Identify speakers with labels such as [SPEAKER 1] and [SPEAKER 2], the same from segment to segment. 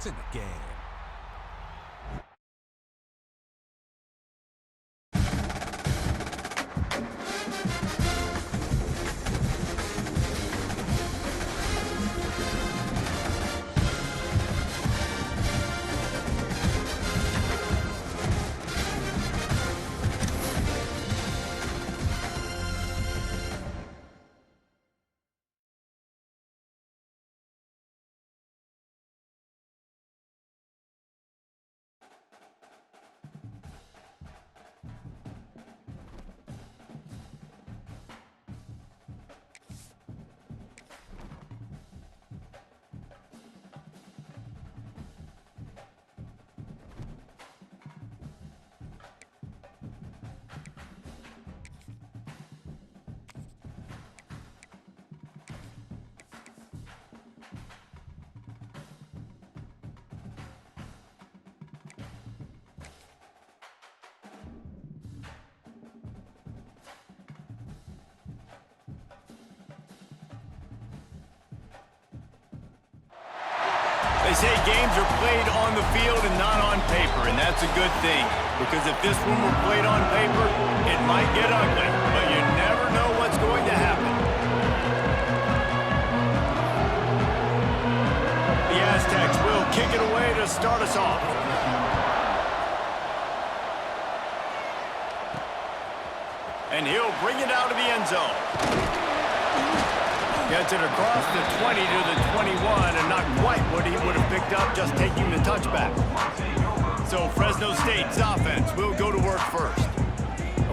[SPEAKER 1] in the game.
[SPEAKER 2] They say games are played on the field and not on paper, and that's a good thing. Because if this one were played on paper, it might get ugly, but you never know what's going to happen. The Aztecs will kick it away to start us off. And he'll bring it out of the end zone. Gets it across the 20 to the 21, and not quite what he would have picked up just taking the touchback. So Fresno State's offense will go to work first.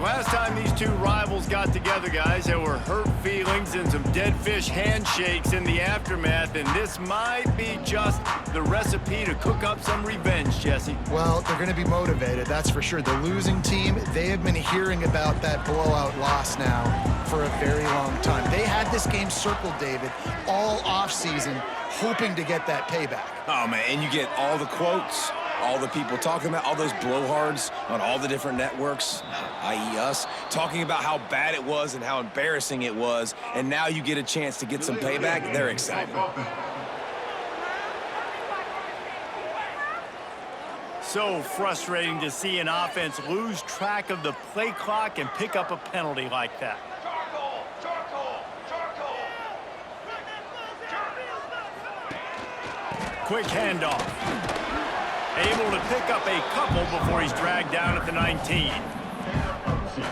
[SPEAKER 2] Last time these two rivals got together, guys, there were hurt feelings and some dead fish handshakes in the aftermath, and this might be just the recipe to cook up some revenge, Jesse.
[SPEAKER 3] Well, they're going to be motivated, that's for sure. The losing team, they have been hearing about that blowout loss now for a very long time. They had this game circled, David, all offseason, hoping to get that payback.
[SPEAKER 4] Oh, man, and you get all the quotes, all the people talking about, all those blowhards on all the different networks, i.e. us, talking about how bad it was and how embarrassing it was, and now you get a chance to get some payback. They're excited.
[SPEAKER 2] So frustrating to see an offense lose track of the play clock and pick up a penalty like that. Quick handoff. Able to pick up a couple before he's dragged down at the 19.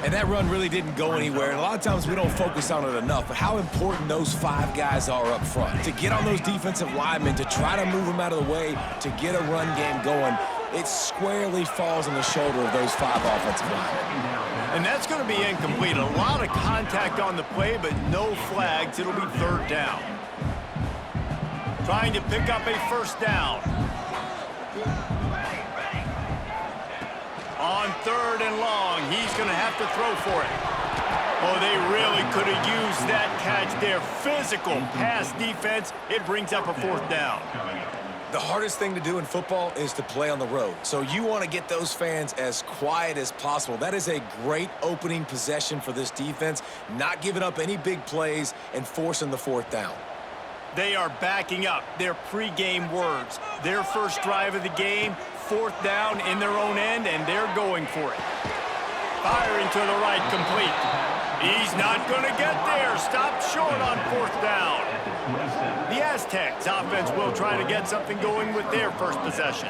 [SPEAKER 4] And that run really didn't go anywhere. And a lot of times we don't focus on it enough, but how important those five guys are up front. To get on those defensive linemen, to try to move them out of the way, to get a run game going, it squarely falls on the shoulder of those five offensive linemen.
[SPEAKER 2] And that's going to be incomplete. A lot of contact on the play, but no flags. It'll be third down. Trying to pick up a first down. On third and long, he's going to have to throw for it. Oh, they really could have used that catch there. Physical pass defense. It brings up a fourth down.
[SPEAKER 4] The hardest thing to do in football is to play on the road. So you want to get those fans as quiet as possible. That is a great opening possession for this defense, not giving up any big plays and forcing the fourth down.
[SPEAKER 2] They are backing up their pregame words. Their first drive of the game, fourth down in their own end, and they're going for it. Firing to the right, complete. He's not going to get there. Stopped short on fourth down. The Aztecs offense will try to get something going with their first possession.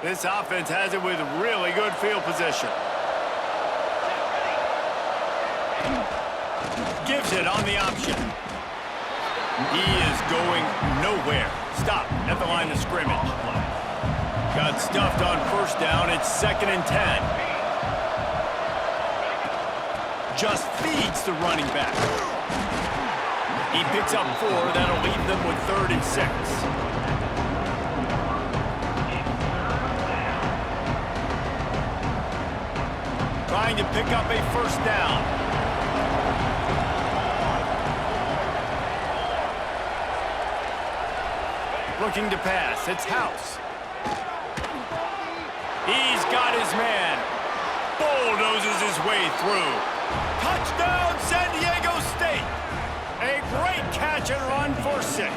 [SPEAKER 2] This offense has it with really good field position. Gives it on the option. He is going nowhere. Stop at the line of scrimmage. Got stuffed on first down. It's 2nd and 10. Just feeds the running back. He picks up 4. That'll leave them with 3rd and 6. Trying to pick up a first down. Looking to pass. It's House. He's got his man. Bulldozes his way through. Touchdown, San Diego State. A great catch and run for 6.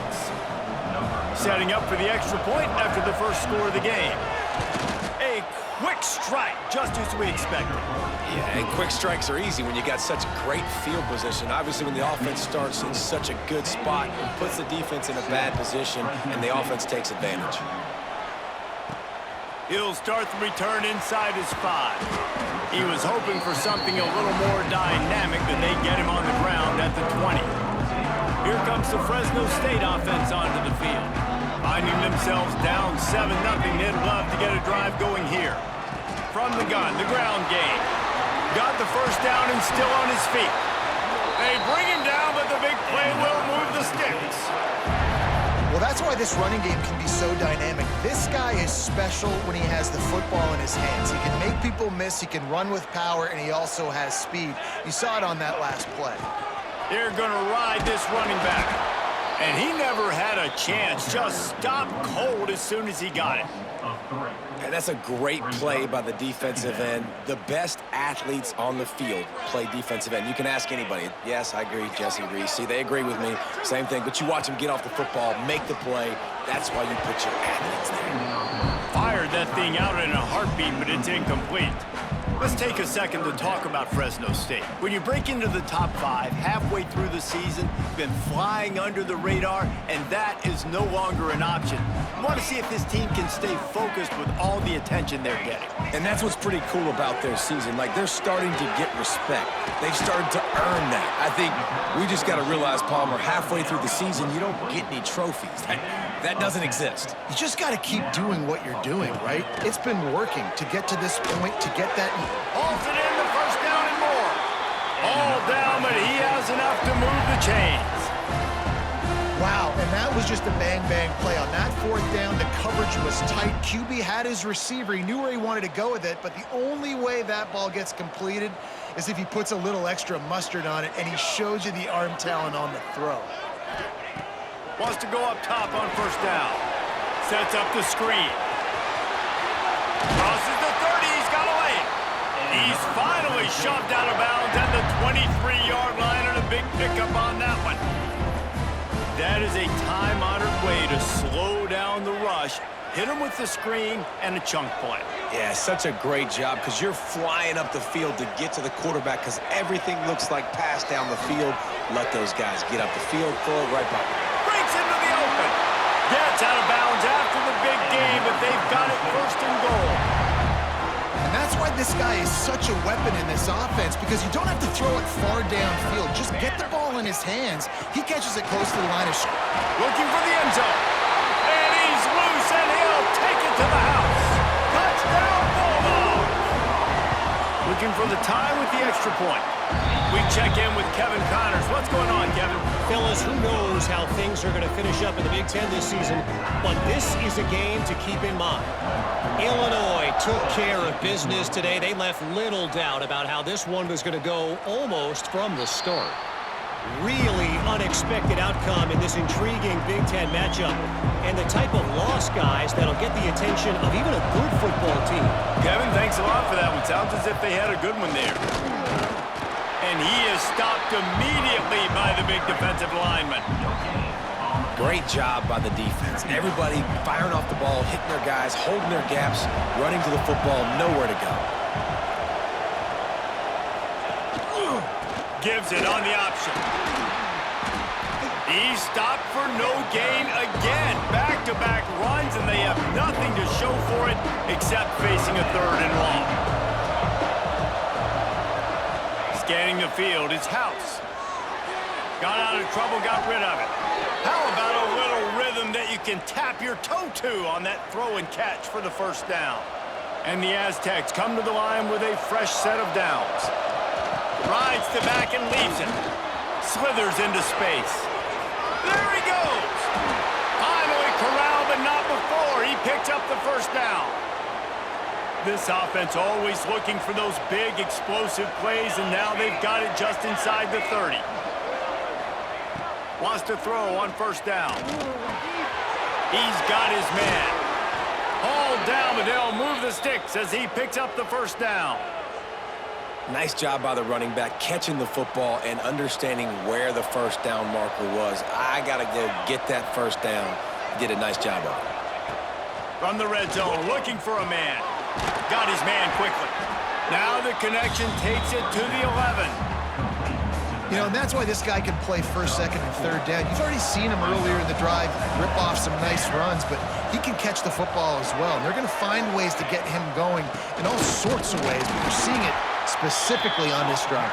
[SPEAKER 2] Setting up for the extra point after the first score of the game. A quick strike, just as we expected.
[SPEAKER 4] Yeah, and quick strikes are easy when you got such great field position. Obviously, when the offense starts in such a good spot, puts the defense in a bad position, and the offense takes advantage.
[SPEAKER 2] He'll start the return inside his 5. He was hoping for something a little more dynamic, but they get him on the ground at the 20. Here comes the Fresno State offense onto the field. Finding themselves down 7-0, they'd love to get a drive going here. From the gun, the ground game. Got the first down and still on his feet. They bring him down, but the big play will move the sticks.
[SPEAKER 3] Well, that's why this running game can be so dynamic. This guy is special when he has the football in his hands. He can make people miss, he can run with power, and he also has speed. You saw it on that last play.
[SPEAKER 2] They're going to ride this running back. And he never had a chance. Just stopped cold as soon as he got it.
[SPEAKER 4] And that's a great play by the defensive end. The best athletes on the field play defensive end. You can ask anybody. Yes, I agree. Jesse agrees. See, they agree with me. Same thing. But you watch them get off the football, make the play. That's why you put your athletes there.
[SPEAKER 2] Fired that thing out in a heartbeat, but it's incomplete. Let's take a second to talk about Fresno State. When you break into the top 5 halfway through the season, been flying under the radar, and that is no longer an option. You want to see if this team can stay focused with all the attention they're getting.
[SPEAKER 4] And that's what's pretty cool about their season. Like, they're starting to get respect. They've started to earn that. I think we just got to realize, Palmer, halfway through the season, you don't get any trophies. That doesn't exist.
[SPEAKER 3] You just got to keep doing what you're doing, right? It's been working to get to this point, to get that.
[SPEAKER 2] Hauls it in, the first down and more. All down, but he has enough to move the chains.
[SPEAKER 3] Wow, and that was just a bang-bang play. On that 4th down, the coverage was tight. QB had his receiver. He knew where he wanted to go with it, but the only way that ball gets completed is if he puts a little extra mustard on it, and he shows you the arm talent on the throw.
[SPEAKER 2] Wants to go up top on first down. Sets up the screen. Crosses the 30, he's got away. He's finally shoved out of bounds at the 23-yard line, and a big pickup on that one. That is a time-honored way to slow down the rush, hit him with the screen, and a chunk play.
[SPEAKER 4] Yeah, such a great job because you're flying up the field to get to the quarterback because everything looks like pass down the field. Let those guys get up the field, throw it right back.
[SPEAKER 2] Breaks into the open. Gets out of bounds after the big game, but they've got it first and goal.
[SPEAKER 3] And that's why this guy is such a weapon in this offense, because you don't have to throw it far downfield. Just get the ball in his hands. He catches it close to the line of
[SPEAKER 2] looking for the end zone. And he's loose, and he'll take it to the house. Touchdown, Bulldogs. Looking for the tie with the extra point. We check in with Kevin Connors. What's going on, Kevin?
[SPEAKER 1] Fellas, who knows how things are going to finish up in the Big Ten this season, but this is a game to keep in mind. Illinois took care of business today. They left little doubt about how this one was going to go almost from the start. Really unexpected outcome in this intriguing Big Ten matchup, and the type of loss, guys, that'll get the attention of even a good football team.
[SPEAKER 2] Kevin, thanks a lot for that one. Sounds as if they had a good one there. And he is stopped immediately by the big defensive lineman.
[SPEAKER 4] Great job by the defense. Everybody firing off the ball, hitting their guys, holding their gaps, running to the football, nowhere to go.
[SPEAKER 2] Gives it on the option. He's stopped for no gain again. Back-to-back runs, and they have nothing to show for it except facing a 3rd and long. Scanning the field, it's House. Got out of trouble, got rid of it. How about a little rhythm that you can tap your toe to on that throw and catch for the first down? And the Aztecs come to the line with a fresh set of downs. Rides the back and leaves it. Slithers into space. There he goes. Finally corralled, but not before. He picked up the first down. This offense always looking for those big, explosive plays, and now they've got it just inside the 30. Wants to throw on first down. He's got his man. Hauled down, but they'll move the sticks as he picks up the first down.
[SPEAKER 4] Nice job by the running back, catching the football and understanding where the first down marker was. I got to go get that first down. Did a nice job of it.
[SPEAKER 2] From the red zone, looking for a man. Got his man quickly. Now the connection takes it to the 11.
[SPEAKER 3] You know, and that's why this guy can play first, second, and third down. You've already seen him earlier in the drive rip off some nice runs, but he can catch the football as well. And they're going to find ways to get him going in all sorts of ways, but you're seeing it specifically on this drive.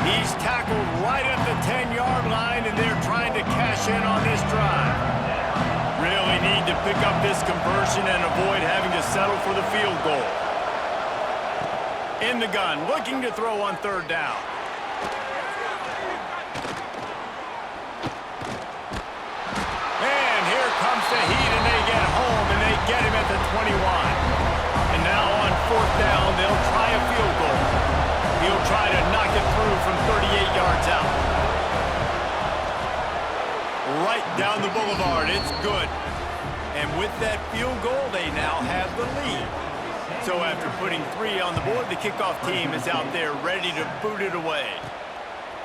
[SPEAKER 2] He's tackled right at the 10-yard line, and they're trying to cash in on this drive. Really need to pick up this conversion and avoid having to settle for the field goal. In the gun, looking to throw on third down. And here comes the heat, and they get home, and they get him at the 21. And now on fourth down, they'll try a field goal. He'll try to knock it through from 38 yards out. Right down the boulevard, it's good. And with that field goal, they now have the lead. So after putting 3 on the board, the kickoff team is out there ready to boot it away.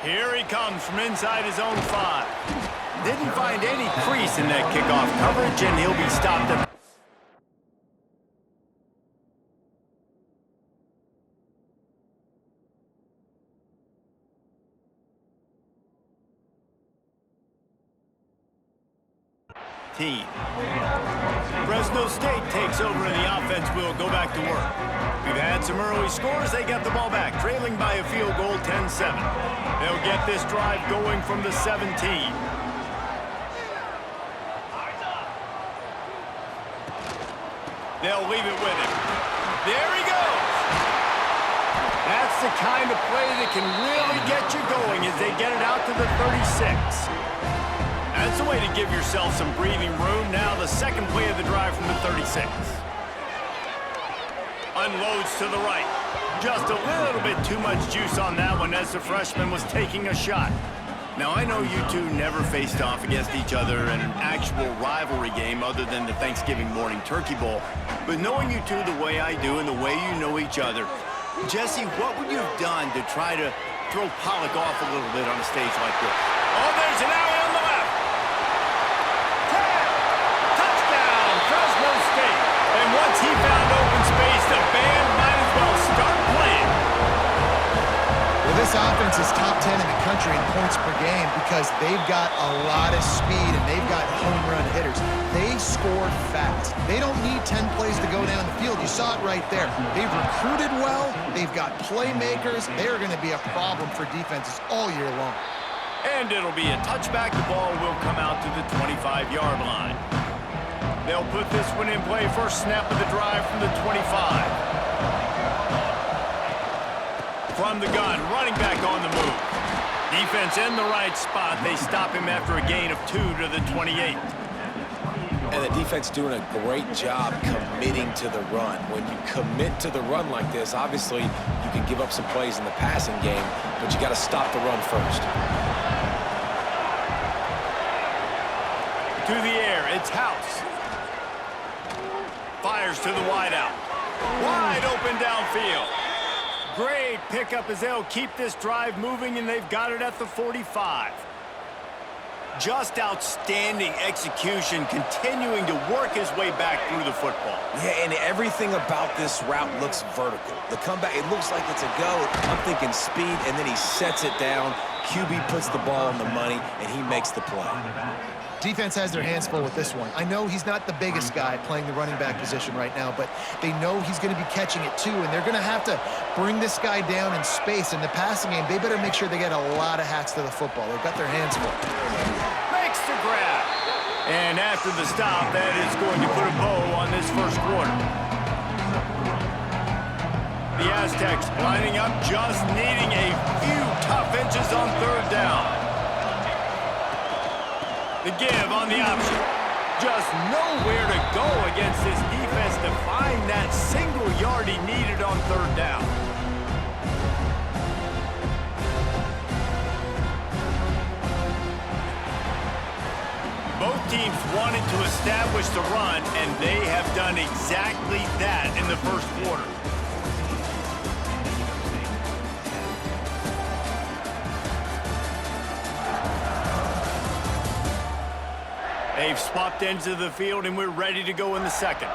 [SPEAKER 2] Here he comes from inside his own 5. Didn't find any crease in that kickoff coverage, and he'll be stopped at team. Fresno State takes over and the offense will go back to work. We've had some early scores. They got the ball back, trailing by a field goal 10-7. They'll get this drive going from the 17. They'll leave it with him. There he goes. That's the kind of play that can really get you going as they get it out to the 36. That's a way to give yourself some breathing room. Now the second play of the drive from the 36. Unloads to the right. Just a little bit too much juice on that one as the freshman was taking a shot. Now I know you two never faced off against each other in an actual rivalry game other than the Thanksgiving morning turkey bowl. But knowing you two the way I do and the way you know each other, Jesse, what would you have done to try to throw Pollock off a little bit on a stage like this? Oh, there's an alley on the left. And once he found open space, the band might as well start playing.
[SPEAKER 3] Well, this offense is top 10 in the country in points per game because they've got a lot of speed and they've got home run hitters. They score fast. They don't need 10 plays to go down the field. You saw it right there. They've recruited well. They've got playmakers. They're going to be a problem for defenses all year long.
[SPEAKER 2] And it'll be a touchback. The ball will come out to the 25-yard line. They'll put this one in play. First snap of the drive from the 25. From the gun, running back on the move. Defense in the right spot. They stop him after a gain of 2 to the 28.
[SPEAKER 4] And the defense doing a great job committing to the run. When you commit to the run like this, obviously you can give up some plays in the passing game, but you got to stop the run first.
[SPEAKER 2] To the air, it's House. Fires to the wideout. Wide open downfield. Great pickup as they'll keep this drive moving, and they've got it at the 45. Just outstanding execution, continuing to work his way back through the football.
[SPEAKER 4] Yeah, and everything about this route looks vertical. The comeback, it looks like it's a go. I'm thinking speed, and then he sets it down. QB puts the ball on the money, and he makes the play.
[SPEAKER 3] Defense has their hands full with this one. I know he's not the biggest guy playing the running back position right now, but they know he's going to be catching it too, and they're going to have to bring this guy down in space. In the passing game, they better make sure they get a lot of hats to the football. They've got their hands full.
[SPEAKER 2] Makes the grab. And after the stop, that is going to put a bow on this first quarter. The Aztecs lining up, just needing a few tough inches on third down. The give on the option. Just nowhere to go against this defense to find that single yard he needed on third down. Both teams wanted to establish the run, and they have done exactly that in the first quarter. They've swapped ends of the field, and we're ready to go in the second.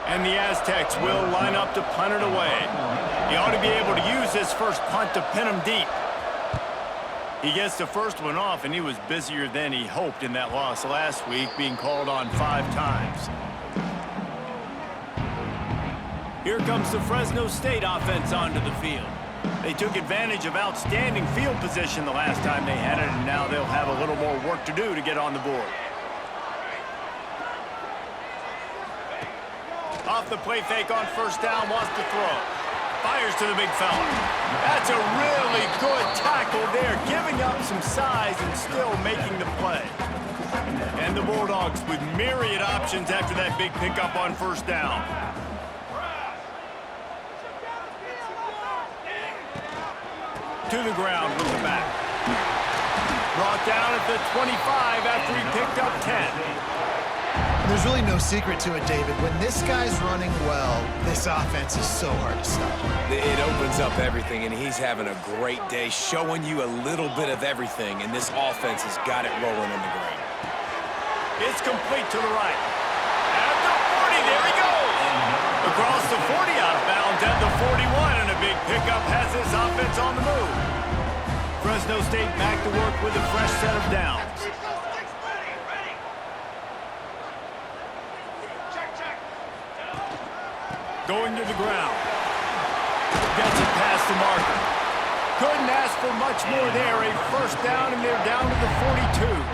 [SPEAKER 2] And the Aztecs will line up to punt it away. He ought to be able to use this first punt to pin him deep. He gets the first one off, and he was busier than he hoped in that loss last week, being called on 5 times. Here comes the Fresno State offense onto the field. They took advantage of outstanding field position the last time they had it, and now they'll have a little more work to do to get on the board. Off the play fake on first down, wants to throw. Fires to the big fella. That's a really good tackle there, giving up some size and still making the play. And the Bulldogs with myriad options after that big pickup on first down. To the ground with the back. Brought down at the 25 after he picked up 10.
[SPEAKER 3] There's really no secret to it, David. When this guy's running well, this offense is so hard to stop.
[SPEAKER 4] It opens up everything, and he's having a great day, showing you a little bit of everything, and this offense has got it rolling on the ground.
[SPEAKER 2] It's complete to the right. At the 40, there he goes. Across the 40, out of bounds at the 41, and a big pickup has this offense on the move. Fresno State back to work with a fresh set of downs. Going to the ground. Gets it past the marker. Couldn't ask for much more there. A first down, and they're down to the 42.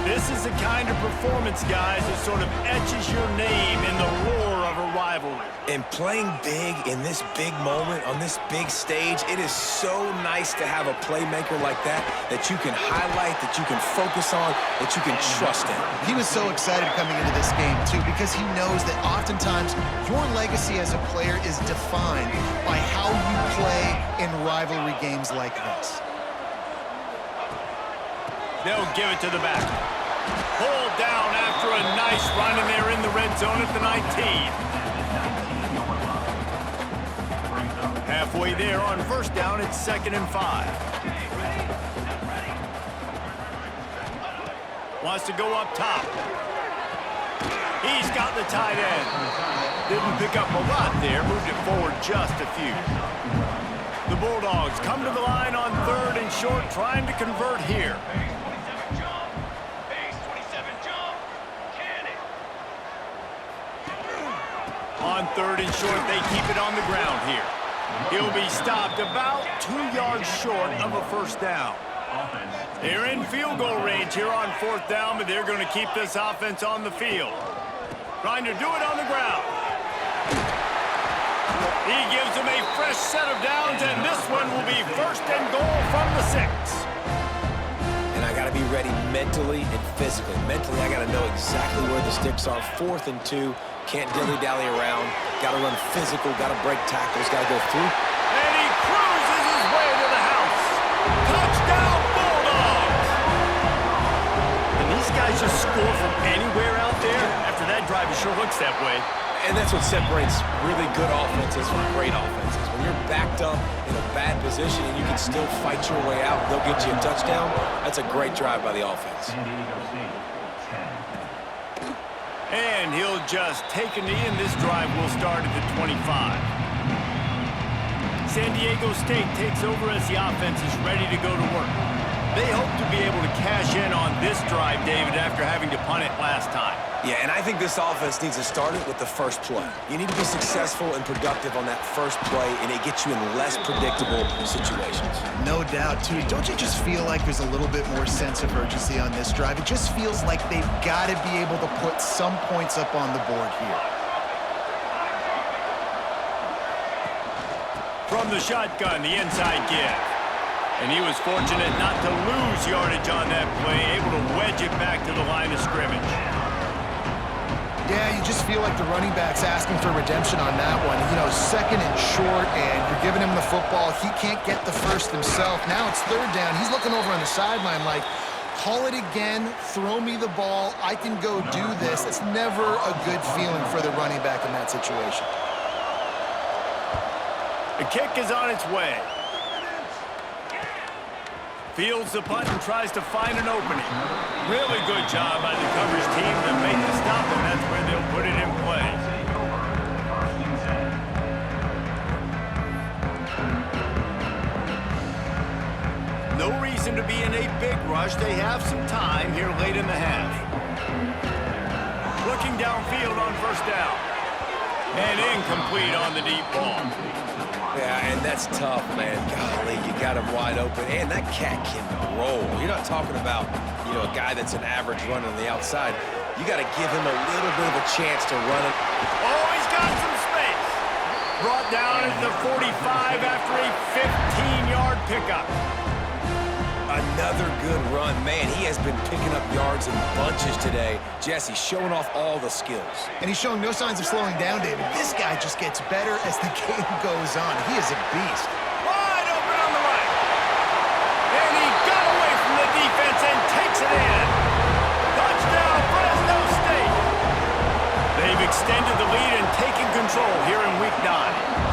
[SPEAKER 2] This is the kind of performance, guys, that sort of etches your name in the lore of a rivalry.
[SPEAKER 4] And playing big in this big moment, on this big stage, it is so nice to have a playmaker like that you can highlight, that you can focus on, that you can trust in.
[SPEAKER 3] He was so excited coming into this game, too, because he knows that oftentimes your legacy as a player is defined by how you play in rivalry games like this.
[SPEAKER 2] They'll give it to the back. Pulled down after a nice run, and they're in the red zone at the 19. Halfway there on first down, it's 2nd and 5. Wants to go up top. He's got the tight end. Didn't pick up a lot there, moved it forward just a few. The Bulldogs come to the line on 3rd and short, trying to convert here. On 3rd and short, they keep it on the ground here. He'll be stopped about 2 yards short of a first down. They're in field goal range here on 4th down, but they're going to keep this offense on the field. Trying to do it on the ground. He gives them a fresh set of downs, and this one will be 1st and goal from the 6.
[SPEAKER 4] And I got to be ready mentally and physically. Mentally, I got to know exactly where the sticks are. 4th and 2. Can't dilly-dally around. Got to run physical. Got to break tackles. Got to go through.
[SPEAKER 2] And he cruises his way to the house. Touchdown, Bulldogs! And these guys just score from anywhere out there. After that drive, it sure looks that way.
[SPEAKER 4] And that's what separates really good offenses from great offenses. When you're backed up in a bad position and you can still fight your way out, they'll get you a touchdown. That's a great drive by the offense.
[SPEAKER 2] And he'll just take a knee, and this drive will start at the 25. San Diego State takes over as the offense is ready to go to work. They hope to be able to cash in on this drive, David, after having to punt it last time.
[SPEAKER 4] Yeah, and I think this offense needs to start it with the first play. You need to be successful and productive on that first play, and it gets you in less predictable situations.
[SPEAKER 3] No doubt, too. Don't you just feel like there's a little bit more sense of urgency on this drive? It just feels like they've got to be able to put some points up on the board here.
[SPEAKER 2] From the shotgun, the inside give. And he was fortunate not to lose yardage on that play, able to wedge it back to the line of scrimmage.
[SPEAKER 3] Yeah, you just feel like the running back's asking for redemption on that one. You know, 2nd and short, and you're giving him the football. He can't get the first himself. Now it's 3rd down. He's looking over on the sideline like, call it again, throw me the ball, I can go do this. It's never a good feeling for the running back in that situation.
[SPEAKER 2] The kick is on its way. Fields the punt and tries to find an opening. Really good job by the coverage team to make the stop, and that's where they'll put it in play. No reason to be in a big rush. They have some time here late in the half. Looking downfield on first down. And incomplete on the deep ball.
[SPEAKER 4] Yeah, and that's tough, man. Golly, you got him wide open. And that cat can roll. You're not talking about, a guy that's an average runner on the outside. You got to give him a little bit of a chance to run it.
[SPEAKER 2] Oh, he's got some space. Brought down at the 45 after a 15-yard pickup.
[SPEAKER 4] Another good run. Man, he has been picking up yards in bunches today. Jesse showing off all the skills.
[SPEAKER 3] And he's showing no signs of slowing down, David. This guy just gets better as the game goes on. He is a beast.
[SPEAKER 2] Wide open on the right. And he got away from the defense and takes it in. Touchdown, Fresno State. They've extended the lead and taken control here in Week 9.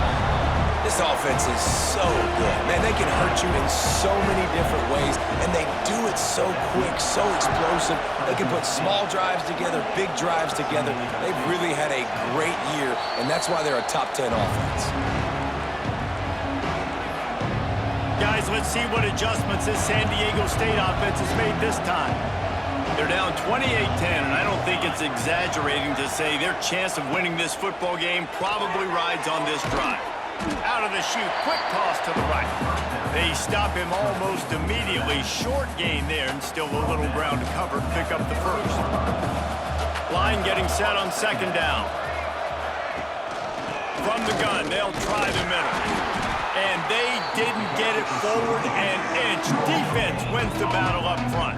[SPEAKER 4] This offense is so good. Man, they can hurt you in so many different ways, and they do it so quick, so explosive. They can put small drives together, big drives together. They've really had a great year, and that's why they're a top 10 offense.
[SPEAKER 2] Guys, let's see what adjustments this San Diego State offense has made this time. They're down 28-10, and I don't think it's exaggerating to say their chance of winning this football game probably rides on this drive. Out of the chute, quick toss to the right. They stop him almost immediately. Short gain there, and still a little ground to cover to pick up the first. Line getting set on second down. From the gun, they'll try the middle. And they didn't get it forward an inch. Defense wins the battle up front.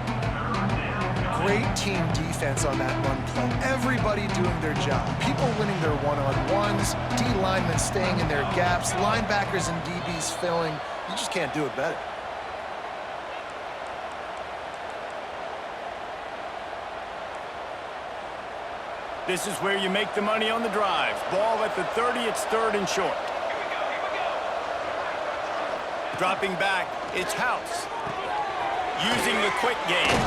[SPEAKER 3] Great team defense on that run play. Everybody doing their job. People winning their one-on-ones, D linemen staying in their gaps, linebackers and DBs filling. You just can't do it better.
[SPEAKER 2] This is where you make the money on the drives. Ball at the 30, it's third and short. Dropping back, it's House. Using the quick game.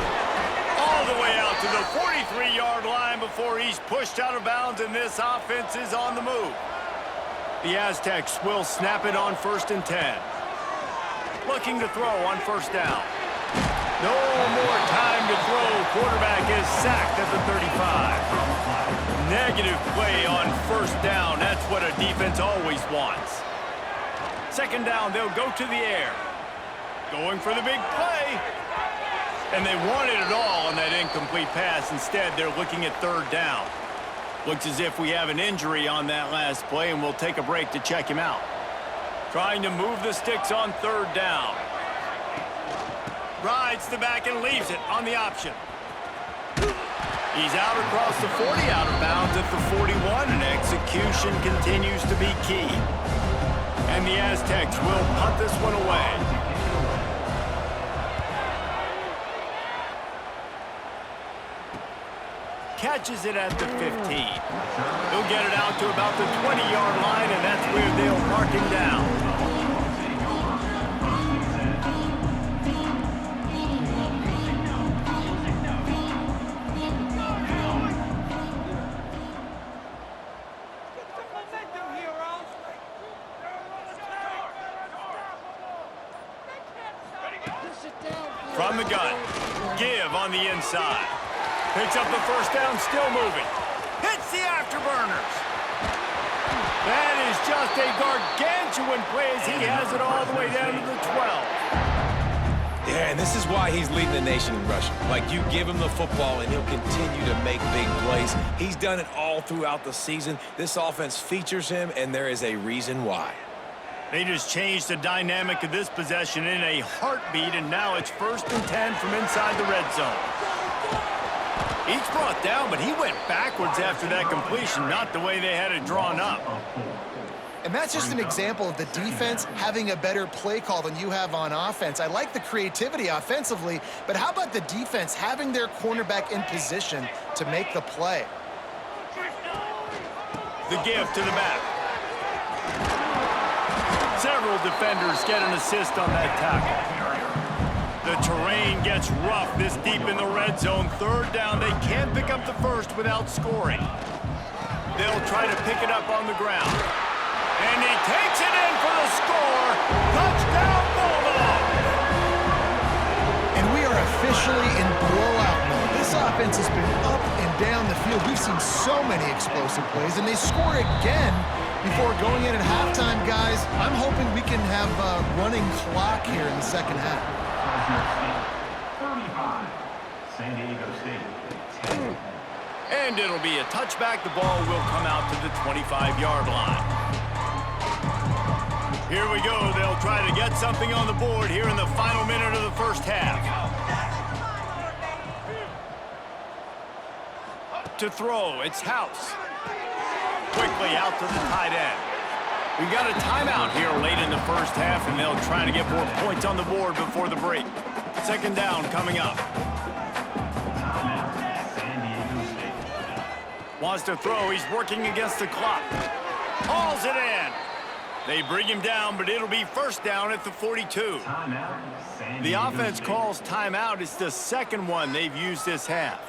[SPEAKER 2] All the way out to the 43-yard line before he's pushed out of bounds, and this offense is on the move. The Aztecs will snap it on 1st and 10. Looking to throw on first down. No more time to throw. Quarterback is sacked at the 35. Negative play on first down. That's what a defense always wants. Second down, they'll go to the air. Going for the big play. And they wanted it all on that incomplete pass. Instead, they're looking at third down. Looks as if we have an injury on that last play, and we'll take a break to check him out. Trying to move the sticks on third down. Rides the back and leaves it on the option. He's out across the 40, out of bounds at the 41, and execution continues to be key. And the Aztecs will punt this one away. Catches it at the 15. He'll get it out to about the 20-yard line, and that's where they'll mark him down. From the gun, give on the inside. Picks up the first down, still moving. Hits the afterburners. That is just a gargantuan play as he has it all the way down to the 12.
[SPEAKER 4] Yeah, and this is why he's leading the nation in rushing. Like, you give him the football, and he'll continue to make big plays. He's done it all throughout the season. This offense features him, and there is a reason why.
[SPEAKER 2] They just changed the dynamic of this possession in a heartbeat, and now it's 1st and 10 from inside the red zone. Each brought down, but he went backwards after that completion, not the way they had it drawn up.
[SPEAKER 3] And that's just an example of the defense having a better play call than you have on offense. I like the creativity offensively, but how about the defense having their cornerback in position to make the play?
[SPEAKER 2] The give to the back. Several defenders get an assist on that tackle. The terrain gets rough this deep in the red zone. Third down, they can't pick up the first without scoring. They'll try to pick it up on the ground. And he takes it in for the score. Touchdown, Bulldogs!
[SPEAKER 3] And we are officially in blowout mode. This offense has been up and down the field. We've seen so many explosive plays, and they score again before going in at halftime, guys. I'm hoping we can have a running clock here in the second half.
[SPEAKER 5] 35, San Diego State, 10.
[SPEAKER 2] And it'll be a touchback. The ball will come out to the 25-yard line. Here we go. They'll try to get something on the board here in the final minute of the first half. To throw, it's House. Quickly out to the tight end. We got a timeout here late in the first half, and they'll try to get more points on the board before the break. Second down coming up. Wants to throw. He's working against the clock. Hauls it in. They bring him down, but it'll be first down at the 42. The offense calls timeout. It's the second one they've used this half.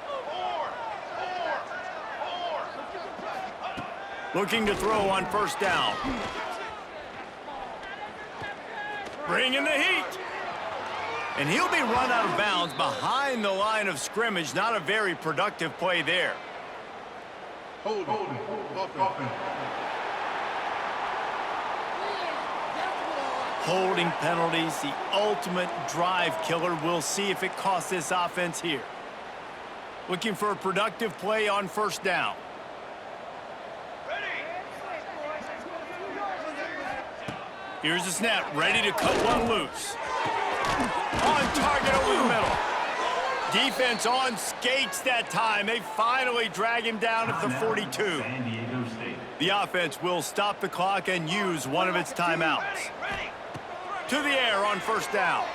[SPEAKER 2] Looking to throw on first down. Bringing the heat. And he'll be run out of bounds behind the line of scrimmage. Not a very productive play there. Holding penalties, the ultimate drive killer. We'll see if it costs this offense here. Looking for a productive play on first down. Here's the snap, ready to cut one loose. On target over the middle. Defense on skates that time. They finally drag him down at the 42. The offense will stop the clock and use one of its timeouts. To the air on first down.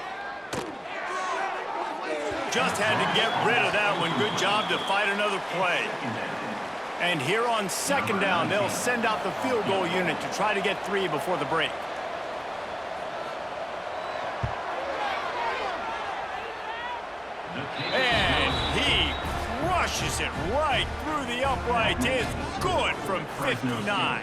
[SPEAKER 2] Just had to get rid of that one. Good job to fight another play. And here on second down, they'll send out the field goal unit to try to get 3 before the break. And he crushes it right through the upright. It's good from 59.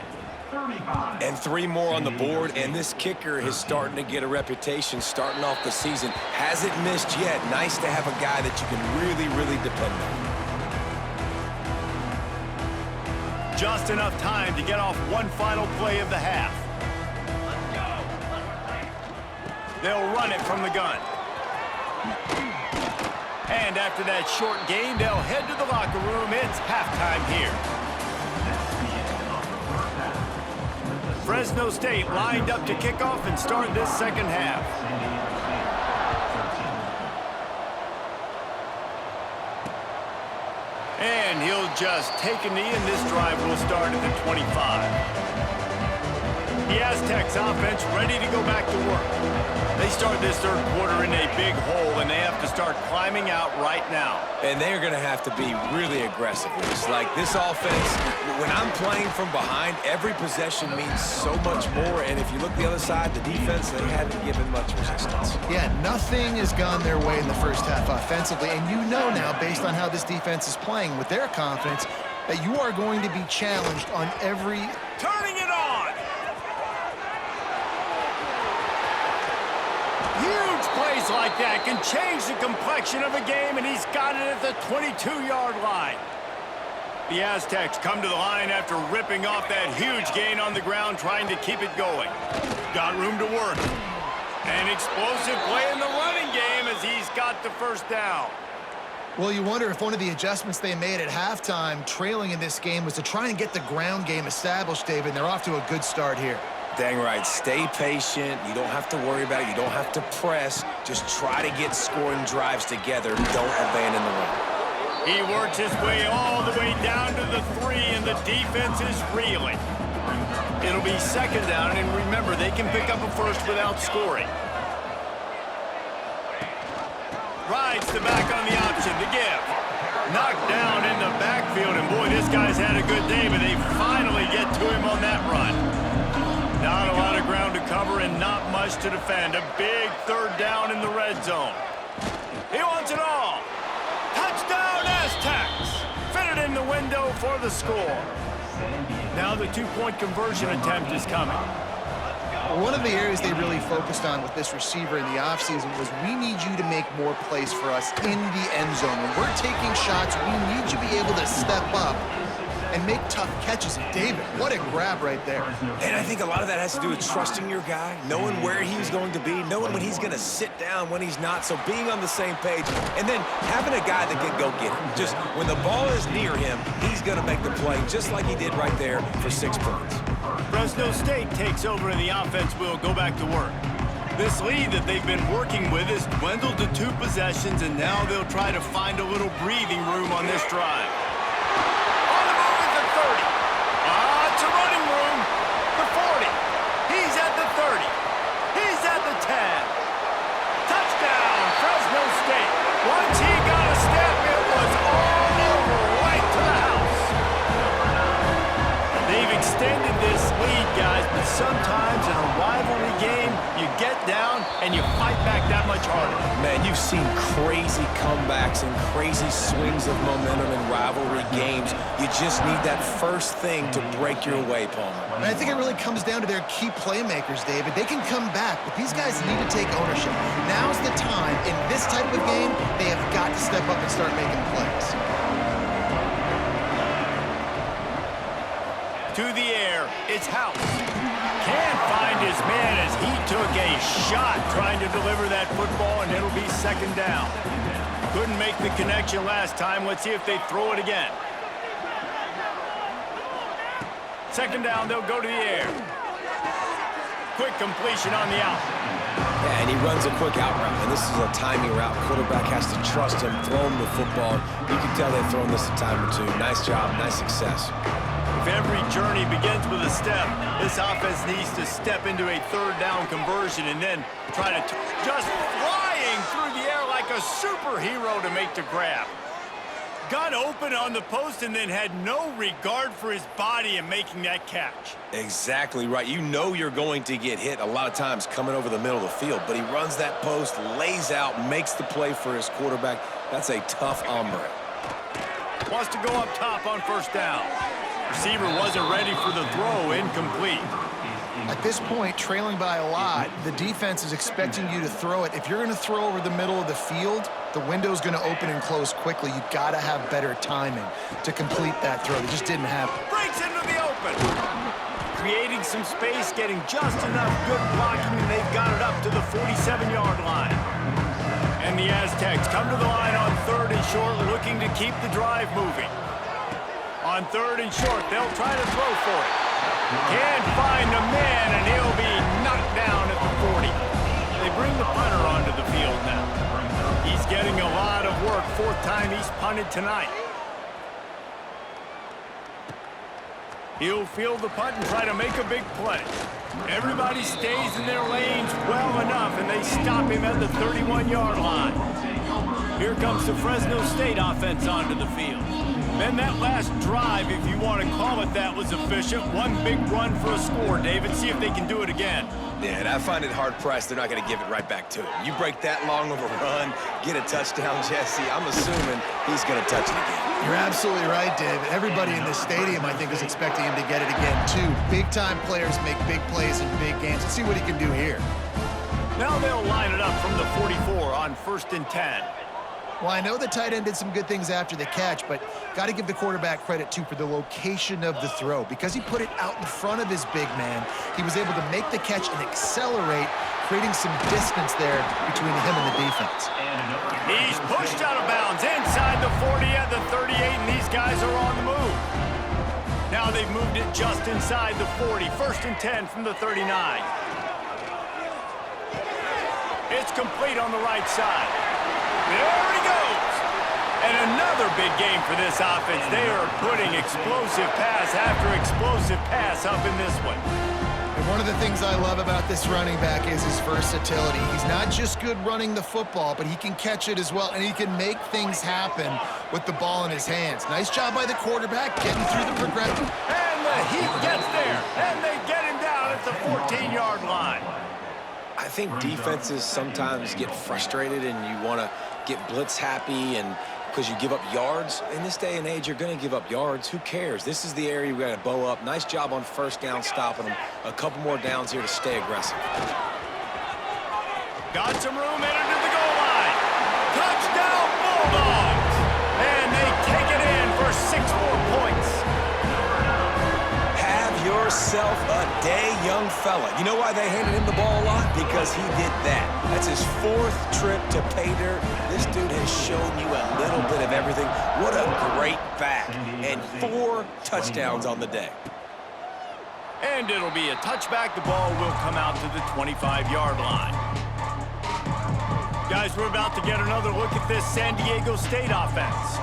[SPEAKER 4] And 3 more on the board, and this kicker is starting to get a reputation starting off the season. Hasn't missed yet. Nice to have a guy that you can really, really depend on.
[SPEAKER 2] Just enough time to get off one final play of the half. They'll run it from the gun. And after that short gain, they'll head to the locker room. It's halftime here. Fresno State lined up to kick off and start this second half. And he'll just take a knee, and this drive will start at the 25. The Aztecs offense ready to go back to work. They start this third quarter in a big hole, and they have to start climbing out right now.
[SPEAKER 4] And they're going to have to be really aggressive. It's like this offense, when I'm playing from behind, every possession means so much more. And if you look the other side, the defense, they haven't given much resistance.
[SPEAKER 3] Yeah, nothing has gone their way in the first half offensively. And you know now, based on how this defense is playing with their confidence, that you are going to be challenged on every...
[SPEAKER 2] Turning it on! Huge plays like that can change the complexion of a game, and he's got it at the 22-yard line. The Aztecs come to the line after ripping off that huge gain on the ground, trying to keep it going. Got room to work. An explosive play in the running game as he's got the first down.
[SPEAKER 3] Well, you wonder if one of the adjustments they made at halftime, trailing in this game, was to try and get the ground game established, David, and they're off to a good start here.
[SPEAKER 4] Dang right. Stay patient. You don't have to worry about it. You don't have to press. Just try to get scoring drives together. Don't abandon the run.
[SPEAKER 2] He works his way all the way down to the 3, and the defense is reeling. It'll be second down, and remember, they can pick up a first without scoring. Rides the back on the option to give. Knocked down in the backfield, and boy, this guy's had a good day, but they finally get to him on that run. Not a lot of ground to cover and not much to defend. A big third down in the red zone. for the score. Now the two-point conversion attempt is coming.
[SPEAKER 3] One of the areas they really focused on with this receiver in the offseason was we need you to make more plays for us in the end zone. When we're taking shots, we need you to be able to step up and make tough catches. And David, what a grab right there.
[SPEAKER 4] And I think a lot of that has to do with trusting your guy, knowing where he's going to be, knowing when he's going to sit down, when he's not. So being on the same page, and then having a guy that can go get it. Just when the ball is near him, he's going to make the play, just like he did right there for 6 points.
[SPEAKER 2] Fresno State takes over and the offense will go back to work. This lead that they've been working with has dwindled to 2 possessions, and now they'll try to find a little breathing room on this drive. On the move at the 30. It's a running room. The 40. He's at the 30. He's at the 10. Touchdown, Fresno State. Once he got a step, it was all over right to the house. They've extended this lead, guys, but sometimes in a rivalry game, you get down and you fight back that much harder.
[SPEAKER 4] Man, you've seen crazy comebacks and crazy swings of momentum in rivalry games. You just need that first thing to break your way, Palmer.
[SPEAKER 3] And I think it really comes down to their key playmakers, David. They can come back, but these guys need to take ownership. Now's the time. In this type of game, they have got to step up and start making plays.
[SPEAKER 2] To the air, it's House. Can't find his man as he took a shot trying to deliver that football, and it'll be 2nd down. Couldn't make the connection last time. Let's see if they throw it again. 2nd down, they'll go to the air. Quick completion on the out.
[SPEAKER 4] Yeah, and he runs a quick out route, and this is a timing route. Quarterback has to trust him, throw him the football. You can tell they've thrown this a time or two. Nice job, nice success.
[SPEAKER 2] If every journey begins with a step, this offense needs to step into a 3rd down conversion and then try to just flying through the air like a superhero to make the grab. Got open on the post and then had no regard for his body in making that catch.
[SPEAKER 4] Exactly right. You know you're going to get hit a lot of times coming over the middle of the field, but he runs that post, lays out, makes the play for his quarterback. That's a tough hombre.
[SPEAKER 2] Wants to go up top on 1st down. Receiver wasn't ready for the throw, incomplete.
[SPEAKER 3] At this point, trailing by a lot, the defense is expecting you to throw it. If you're going to throw over the middle of the field, the window's going to open and close quickly. You've got to have better timing to complete that throw. It just didn't happen.
[SPEAKER 2] Breaks into the open. Creating some space, getting just enough good blocking, and they've got it up to the 47-yard line. And the Aztecs come to the line on 3rd and short, looking to keep the drive moving. On 3rd and short, they'll try to throw for it. Can't find a man, and he'll be knocked down at the 40. They bring the punter onto the field now. He's getting a lot of work. 4th time he's punted tonight. He'll field the punt and try to make a big play. Everybody stays in their lanes well enough, and they stop him at the 31-yard line. Here comes the Fresno State offense onto the field. Then that last drive, if you want to call it that, was efficient. One big run for a score, David. See if they can do it again.
[SPEAKER 4] Yeah, and I find it hard-pressed they're not going to give it right back to him. You break that long of a run, get a touchdown, Jesse, I'm assuming he's going to touch it again.
[SPEAKER 3] You're absolutely right, David. Everybody in this stadium, I think, is expecting him to get it again, too. Big-time players make big plays in big games. Let's see what he can do here.
[SPEAKER 2] Now they'll line it up from the 44 on 1st and 10.
[SPEAKER 3] Well, I know the tight end did some good things after the catch, but got to give the quarterback credit, too, for the location of the throw. Because he put it out in front of his big man, he was able to make the catch and accelerate, creating some distance there between him and the defense.
[SPEAKER 2] He's pushed out of bounds inside the 40 at the 38, and these guys are on the move. Now they've moved it just inside the 40. 1st and 10 from the 39. It's complete on the right side. There he goes. And another big game for this offense. They are putting explosive pass after explosive pass up in this one.
[SPEAKER 3] And one of the things I love about this running back is his versatility. He's not just good running the football, but he can catch it as well, and he can make things happen with the ball in his hands. Nice job by the quarterback getting through the progression.
[SPEAKER 2] And the heat gets there, and they get him down at the 14-yard line.
[SPEAKER 4] I think defenses sometimes get frustrated and you want to get blitz happy and because you give up yards. In this day and age, you're going to give up yards. Who cares? This is the area we got to bow up. Nice job on first down stopping them. A couple more downs here to stay aggressive.
[SPEAKER 2] Got some room headed to the goal line. Touchdown Bulldogs! And they take it in for 6 more points.
[SPEAKER 4] Have yourself a day, young fella. You know why they handed him the ball a lot? Because he did that. That's his 4th trip to pay dirt. This dude has shown you a little bit of everything. What a great back. And 4 touchdowns on the day.
[SPEAKER 2] And it'll be a touchback. The ball will come out to the 25-yard line. Guys, we're about to get another look at this San Diego State offense.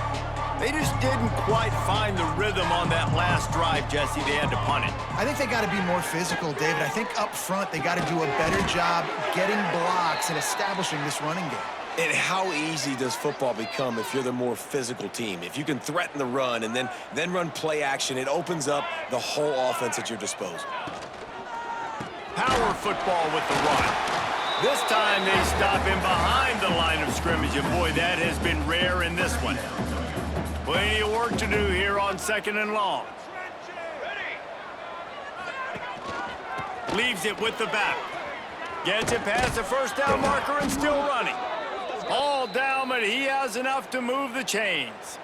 [SPEAKER 2] They just didn't quite find the rhythm on that last drive, Jesse. They had to punt it.
[SPEAKER 3] I think they got to be more physical, David. I think up front they got to do a better job getting blocks and establishing this running game.
[SPEAKER 4] And how easy does football become if you're the more physical team? If you can threaten the run and then run play action, it opens up the whole offense at your disposal.
[SPEAKER 2] Power football with the run. This time they stop him behind the line of scrimmage, and boy, that has been rare in this one. Plenty of work to do here on 2nd and long. Leaves it with the back. Gets it past the first down marker and still running. All down, but he has enough to move the chains.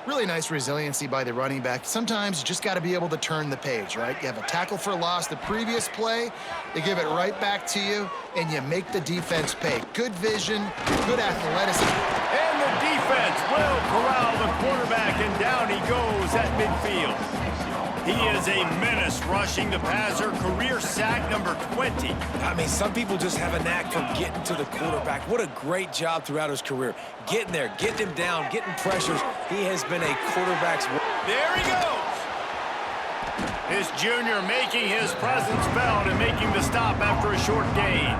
[SPEAKER 3] Really nice resiliency by the running back. Sometimes you just got to be able to turn the page, right? You have a tackle for loss the previous play, they give it right back to you, and you make the defense pay. Good vision, good athleticism.
[SPEAKER 2] And the defense will corral the quarterback, and down he goes at midfield. He is a menace rushing the passer, career sack number 20.
[SPEAKER 4] I mean, some people just have a knack for getting to the quarterback. What a great job throughout his career. Getting there, getting him down, getting pressures. He has been a quarterback's...
[SPEAKER 2] There he goes. This junior making his presence felt and making the stop after a short gain.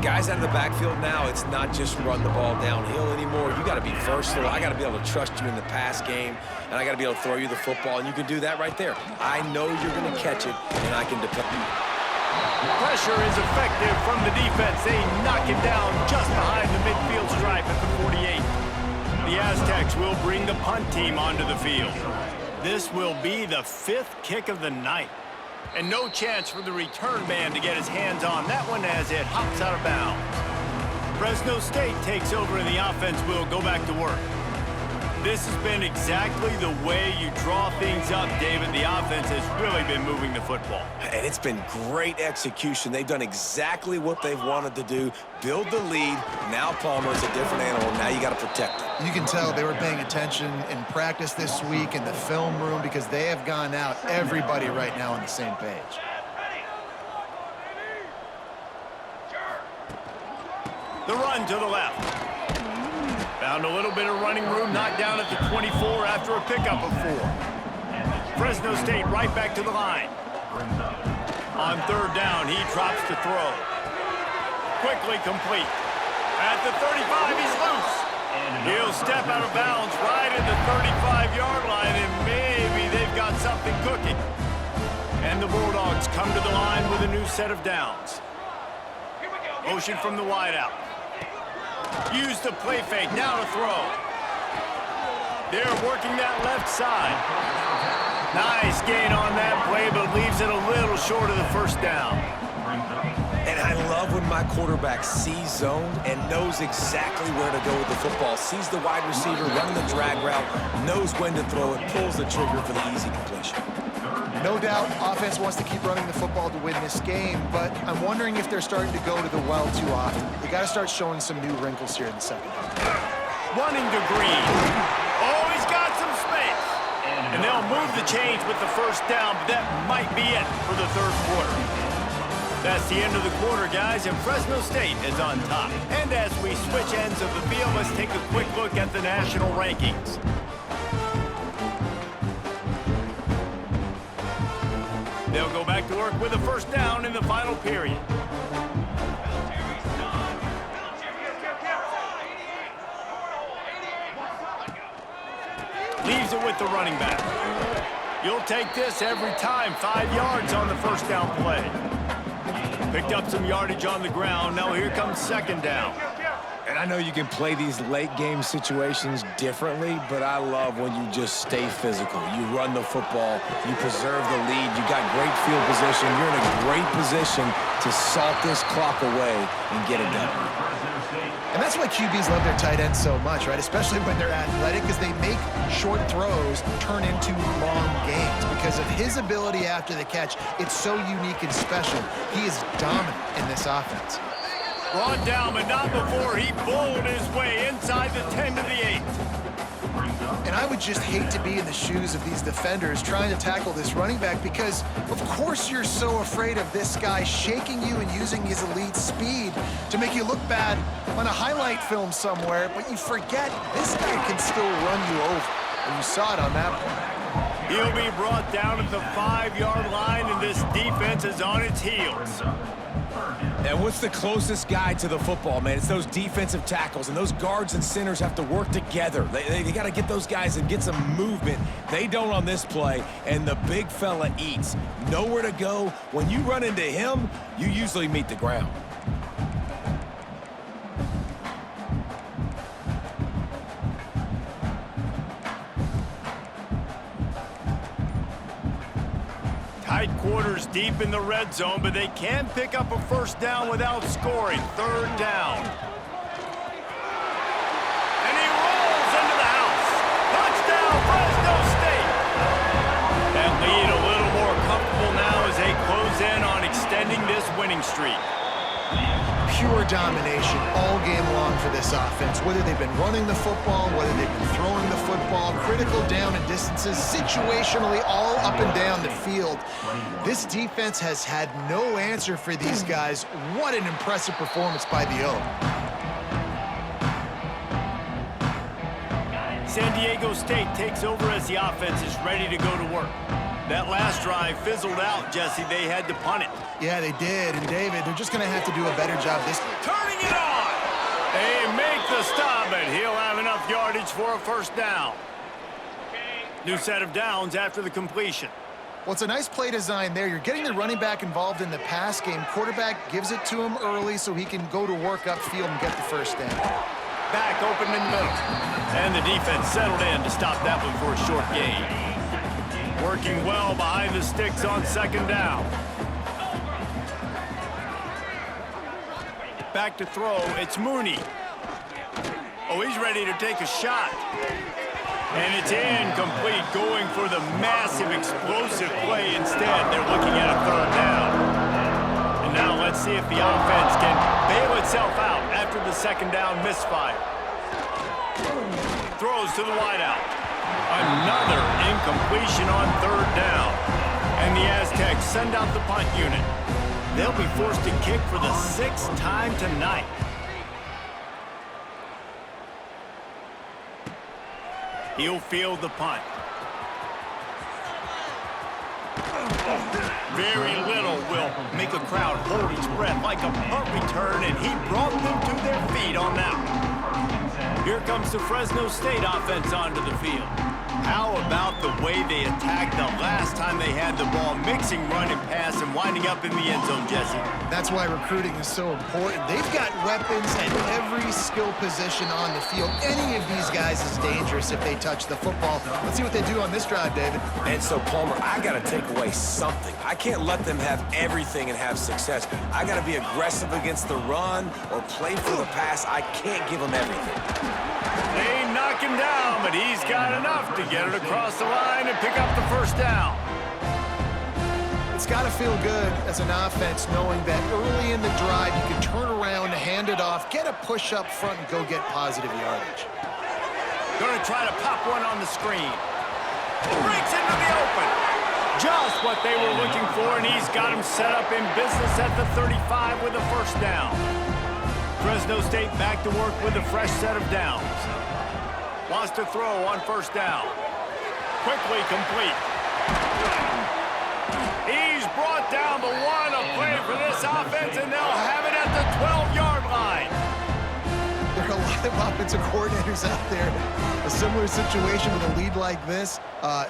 [SPEAKER 4] Guys out of the backfield now, it's not just run the ball downhill anymore. You got to be versatile. I got to be able to trust you in the pass game, and I got to be able to throw you the football, and you can do that right there. I know you're going to catch it, and I can depend.
[SPEAKER 2] Pressure is effective from the defense. They knock it down just behind the midfield stripe at the 48. The Aztecs will bring the punt team onto the field. This will be the 5th kick of the night. And no chance for the return man to get his hands on that one as it hops out of bounds. Fresno State takes over and the offense will go back to work. This has been exactly the way you draw things up, David. The offense has really been moving the football.
[SPEAKER 4] And it's been great execution. They've done exactly what they've wanted to do. Build the lead. Now Palmer's a different animal. Now you got to protect him.
[SPEAKER 3] You can tell they were paying attention in practice this week in the film room because they have gone out, everybody right now on the same page.
[SPEAKER 2] The run to the left. Found a little bit of running room, knocked down at the 24 after a pickup of 4. Fresno State right back to the line. On 3rd down, he drops to throw. Quickly complete. At the 35, he's loose. He'll step out of bounds right at the 35-yard line, and maybe they've got something cooking. And the Bulldogs come to the line with a new set of downs. Motion from the wideout. Use the play fake, now to throw. They're working that left side. Nice gain on that play, but leaves it a little short of the first down.
[SPEAKER 4] And I love when my quarterback sees zone and knows exactly where to go with the football. Sees the wide receiver running the drag route, knows when to throw it, pulls the trigger for the easy completion.
[SPEAKER 3] No doubt, offense wants to keep running the football to win this game, but I'm wondering if they're starting to go to the well too often. They got to start showing some new wrinkles here in the second half.
[SPEAKER 2] Running to Green. Oh, he's got some space. And they'll move the chains with the first down, but that might be it for the 3rd quarter. That's the end of the quarter, guys, and Fresno State is on top. And as we switch ends of the field, let's take a quick look at the national rankings. They'll go back to work with a first down in the final period. Leaves it with the running back. You'll take this every time. 5 yards on the first down play. Picked up some yardage on the ground. Now here comes 2nd down. And
[SPEAKER 4] I know you can play these late game situations differently, but I love when you just stay physical. You run the football, you preserve the lead, you got great field position, you're in a great position to salt this clock away and get it done.
[SPEAKER 3] And that's why QBs love their tight ends so much, right? Especially when they're athletic, because they make short throws turn into long gains. Because of his ability after the catch, it's so unique and special. He is dominant in this offense.
[SPEAKER 2] Brought down, but not before he bowled his way inside the 10 to the 8.
[SPEAKER 3] And I would just hate to be in the shoes of these defenders trying to tackle this running back, because of course you're so afraid of this guy shaking you and using his elite speed to make you look bad on a highlight film somewhere, but you forget this guy can still run you over. And you saw it on that play.
[SPEAKER 2] He'll be brought down at the 5-yard line, and this defense is on its heels.
[SPEAKER 4] And what's the closest guy to the football, man? It's those defensive tackles, and those guards and centers have to work together. They got to get those guys and get some movement. They don't on this play, and the big fella eats. Nowhere to go. When you run into him, you usually meet the ground.
[SPEAKER 2] Tight quarters deep in the red zone, but they can pick up a first down without scoring. 3rd down. And he rolls into the house. Touchdown, Fresno State. That lead a little more comfortable now as they close in on extending this winning streak.
[SPEAKER 3] Pure domination all game long for this offense. Whether they've been running the football, whether they've been throwing the football, critical down and distances, situationally all up and down the field. This defense has had no answer for these guys. What an impressive performance by the O.
[SPEAKER 2] San Diego State takes over as the offense is ready to go to work. That last drive fizzled out, Jesse. They had to punt it.
[SPEAKER 3] Yeah, they did. And David, they're just going to have to do a better job this time.
[SPEAKER 2] Turning it on! They make the stop, and he'll have enough yardage for a first down. New set of downs after the completion.
[SPEAKER 3] Well, it's a nice play design there. You're getting the running back involved in the pass game. Quarterback gives it to him early so he can go to work upfield and get the first down.
[SPEAKER 2] Back open in the middle. And the defense settled in to stop that one for a short gain. Working well behind the sticks on 2nd down. Back to throw, it's Mooney. Oh, he's ready to take a shot. And it's incomplete, going for the massive explosive play instead. They're looking at a 3rd down. And now let's see if the offense can bail itself out after the 2nd down misfire. Throws to the wideout. Another incompletion on 3rd down. And the Aztecs send out the punt unit. They'll be forced to kick for the 6th time tonight. He'll field the punt. Very little will make a crowd hold its breath like a punt return, and he brought them to their feet on that one. Here comes the Fresno State offense onto the field. How about the way they attacked the last time they had the ball, mixing run and pass and winding up in the end zone, Jesse?
[SPEAKER 3] That's why recruiting is so important. They've got weapons at every skill position on the field. Any of these guys is dangerous if they touch the football. Let's see what they do on this drive, David.
[SPEAKER 4] And so, Palmer, I got to take away something. I can't let them have everything and have success. I got to be aggressive against the run or play for the pass. I can't give them everything.
[SPEAKER 2] They knock him down, but he's got enough to get it across the line and pick up the first down.
[SPEAKER 3] It's got to feel good as an offense knowing that early in the drive you can turn around, hand it off, get a push up front, and go get positive yardage.
[SPEAKER 2] Going to try to pop one on the screen. Breaks into the open. Just what they were looking for, and he's got him set up in business at the 35 with a first down. Fresno State back to work with a fresh set of downs. Wants to throw on first down. Quickly complete. He's brought down the one, a play for this offense, and they'll have it at the 12-yard line.
[SPEAKER 3] There are a lot of offensive coordinators out there in a similar situation with a lead like this.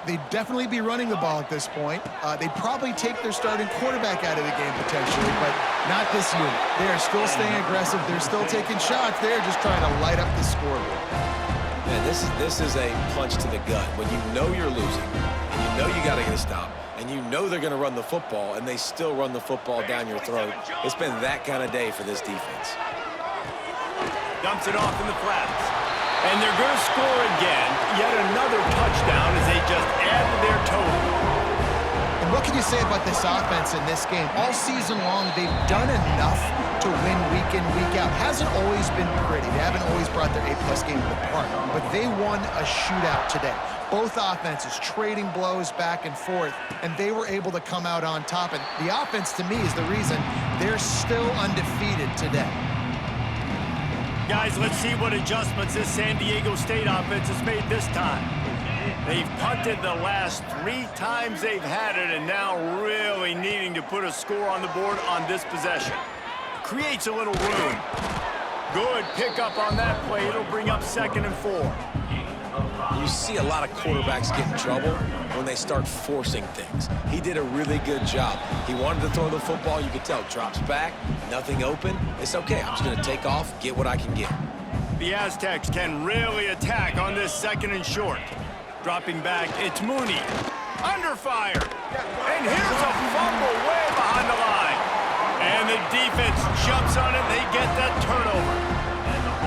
[SPEAKER 3] They'd definitely be running the ball at this point. They'd probably take their starting quarterback out of the game potentially, but not this unit. They are still staying aggressive. They're still taking shots. They're just trying to light up the scoreboard.
[SPEAKER 4] Man, this is a punch to the gut. When you know you're losing, and you know you got to get a stop, and you know they're going to run the football, and they still run the football down your throat. It's been that kind of day for this defense.
[SPEAKER 2] Dumps it off in the flats. And they're going to score again. Yet another touchdown as they just add to their total.
[SPEAKER 3] And what can you say about this offense in this game? All season long, they've done enough to win week in, week out. Hasn't always been pretty. They haven't always brought their A-plus game to the park. But they won a shootout today. Both offenses trading blows back and forth, and they were able to come out on top. And the offense, to me, is the reason they're still undefeated today.
[SPEAKER 2] Guys, let's see what adjustments this San Diego State offense has made this time. They've punted the last 3 times they've had it, and now really needing to put a score on the board on this possession. Creates a little room. Good pickup on that play. It'll bring up 2nd and 4.
[SPEAKER 4] You see a lot of quarterbacks get in trouble when they start forcing things. He did a really good job. He wanted to throw the football. You could tell. Drops back, nothing open. It's okay. I'm just going to take off, get what I can get.
[SPEAKER 2] The Aztecs can really attack on this 2nd and short. Dropping back, it's Mooney. Under fire. And here's a fumble way behind the line. And the defense jumps on it. They get that turnover.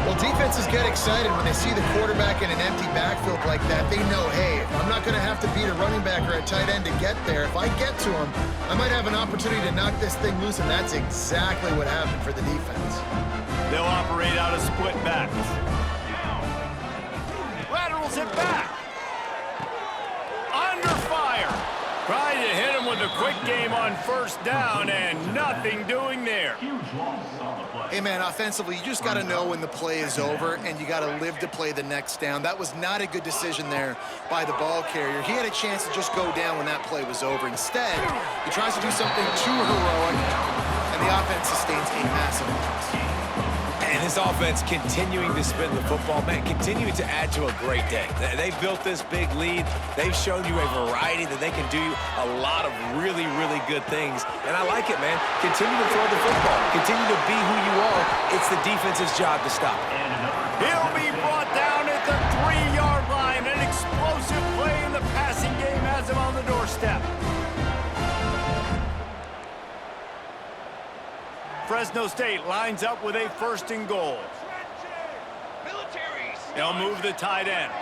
[SPEAKER 3] Well, defenses get excited when they see the quarterback in an empty backfield like that. They know, hey, I'm not going to have to beat a running back or a tight end to get there. If I get to him, I might have an opportunity to knock this thing loose, and that's exactly what happened for the defense.
[SPEAKER 2] They'll operate out of split backs. Laterals it back. Under fire. Trying to hit him with a quick game on 1st down, and nothing doing there.
[SPEAKER 3] Hey, man, offensively, you just got to know when the play is over, and you got to live to play the next down. That was not a good decision there by the ball carrier. He had a chance to just go down when that play was over. Instead, he tries to do something too heroic, and the offense sustains a massive loss.
[SPEAKER 4] And this offense continuing to spin the football, man, continuing to add to a great day. They've built this big lead. They've shown you a variety that they can do a lot of really, really good things. And I like it, man. Continue to throw the football. Continue to be who you are. It's the defense's job to stop.
[SPEAKER 2] He'll be brought down at the 3-yard line. An explosive play in the passing game has him on the doorstep. Fresno State lines up with a 1st and goal. They'll move the tight end.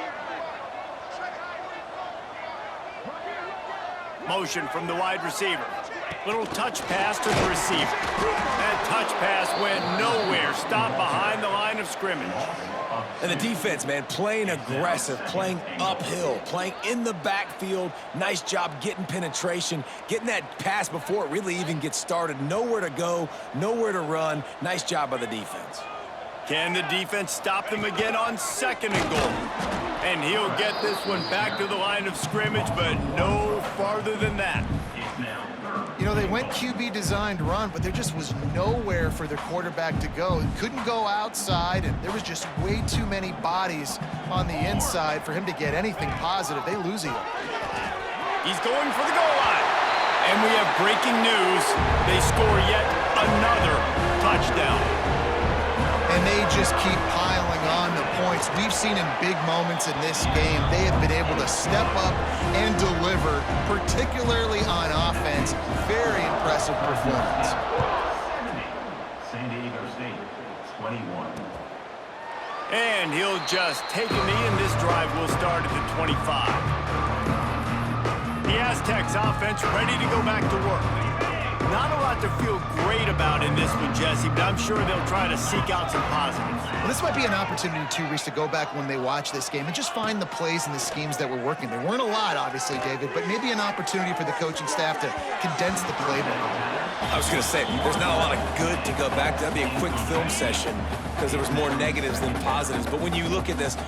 [SPEAKER 2] Motion from the wide receiver. Little touch pass to the receiver. That touch pass went nowhere. Stopped behind the line of scrimmage.
[SPEAKER 4] And the defense, man, playing aggressive, playing uphill, playing in the backfield. Nice job getting penetration, getting that pass before it really even gets started. Nowhere to go, nowhere to run. Nice job by the defense.
[SPEAKER 2] Can the defense stop them again on 2nd and goal? And he'll get this one back to the line of scrimmage, but no farther than that.
[SPEAKER 3] You know, they went QB designed run, but there just was nowhere for their quarterback to go. He couldn't go outside, and there was just way too many bodies on the inside for him to get anything positive. They lose it.
[SPEAKER 2] He's going for the goal line. And we have breaking news. They score yet another touchdown.
[SPEAKER 3] And they just keep piling on the points. We've seen in big moments in this game, they have been able to step up and deliver, particularly on offense. Very impressive performance.
[SPEAKER 5] San Diego State, 21.
[SPEAKER 2] And he'll just take a knee, and this drive will start at the 25. The Aztecs offense ready to go back to work. Not a lot to feel great about in this one, Jesse, but I'm sure they'll try to seek out some positives.
[SPEAKER 3] Well, this might be an opportunity, too, Reese, to go back when they watch this game and just find the plays and the schemes that were working. There weren't a lot, obviously, David, but maybe an opportunity for the coaching staff to condense the playbook.
[SPEAKER 4] I was going to say, there's not a lot of good to go back to. That'd be a quick film session because there was more negatives than positives. But when you look at this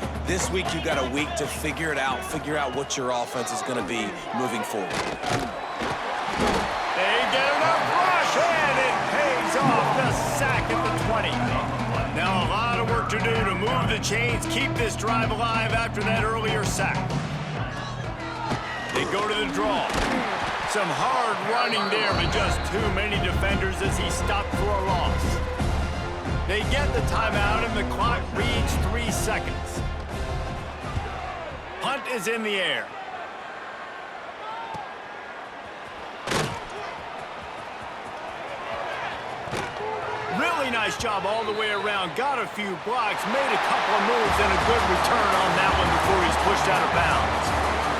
[SPEAKER 4] week you got a week to figure it out, figure out what your offense is going to be moving forward.
[SPEAKER 2] They get enough rush, and it pays off the sack at the 20. Now a lot of work to do to move the chains, keep this drive alive after that earlier sack. They go to the draw. Some hard running there, but just too many defenders as he stopped for a loss. They get the timeout, and the clock reads 3 seconds. Punt is in the air. Really nice job all the way around. Got a few blocks, made a couple of moves, and a good return on that one before he's pushed out of bounds.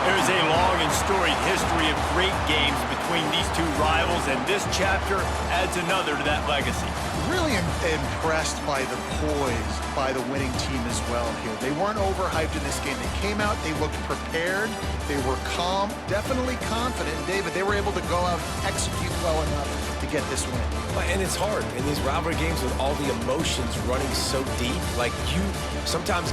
[SPEAKER 2] There's a long and storied history of great games between these two rivals, and this chapter adds another to that legacy.
[SPEAKER 3] Really impressed by the poise by the winning team as well here. They weren't overhyped in this game. They came out, they looked prepared, they were calm, definitely confident. And David, they were able to go out and execute well enough to get this win.
[SPEAKER 4] And it's hard in these rivalry games with all the emotions running so deep. Like, you sometimes get